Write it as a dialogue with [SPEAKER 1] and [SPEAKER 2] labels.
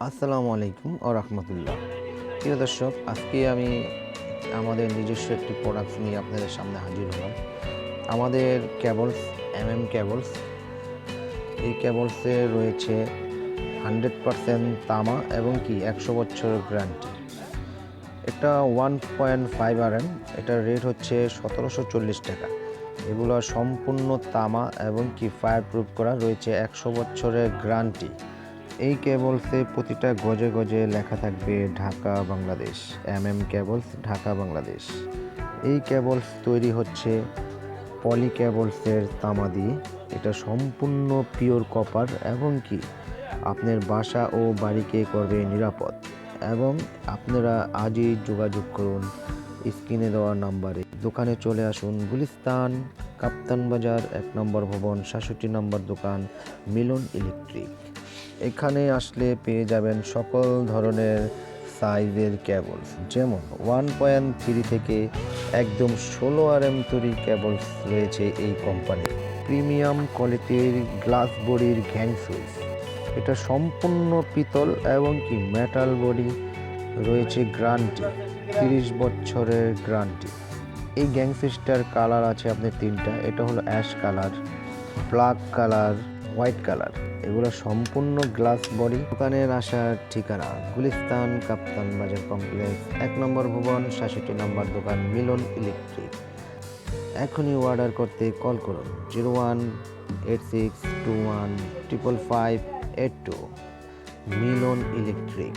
[SPEAKER 1] আসসালামু আলাইকুম ও রহমতুল্লাহ। প্রিয় দর্শক, আজকে আমি আমাদের নিজস্ব একটি প্রোডাক্ট নিয়ে আপনাদের সামনে হাজির হলাম। আমাদের কেবলস কেবলস, এই কেবলসে রয়েছে 100% তামা এবং কি 100 বছরের গ্যারান্টি। এটা 1.5 RM, এটার রেট হচ্ছে 1740 টাকা। এগুলো সম্পূর্ণ তামা এবং কি ফায়ার প্রুফ করা, রয়েছে 100 বছরের গ্যারান্টি। এই কেবলসে প্রতিটা গজে গজে লেখা থাকবে ঢাকা বাংলাদেশ। কেবলস, ঢাকা বাংলাদেশ। এই কেবলস তৈরি হচ্ছে পলি কেবলসের তামা দিয়ে। এটা সম্পূর্ণ পিওর কপার এবং কি আপনার বাসা ও বাড়িকে করবে নিরাপদ। এবং আপনারা আজই যোগাযোগ করুন স্ক্রিনে দেওয়া নাম্বারে। দোকানে চলে আসুন, গুলিস্তান কাপ্তান বাজার 1 নম্বর ভবন, 66 নম্বর দোকান, মিলন ইলেকট্রিক। এখানে আসলে পেয়ে যাবেন সকল ধরনের সাইজের কেবলস, যেমন 1.3 থেকে একদম 16 RM তৈরি কেবলস রয়েছে এই কোম্পানির। প্রিমিয়াম কোয়ালিটির গ্লাস বডির গ্যাং সুইচ, এটা সম্পূর্ণ পিতল এবং কি মেটাল বডি, রয়েছে গ্যারান্টি 30 বছরের গ্যারান্টি। এই গ্যাং সুইচটার কালার আছে আপনার 3টা। এটা হলো ash colour, black colour, white colour. এগুলো সম্পূর্ণ গ্লাস বডি। দোকানের আসার ঠিকানা গুলিস্তান কাপ্তান বাজার কমপ্লেক্স, 1 নম্বর ভবন, 66 নম্বর দোকান, মিলন ইলেকট্রিক। এখনই অর্ডার করতে কল করুন 0186215552। মিলন ইলেকট্রিক।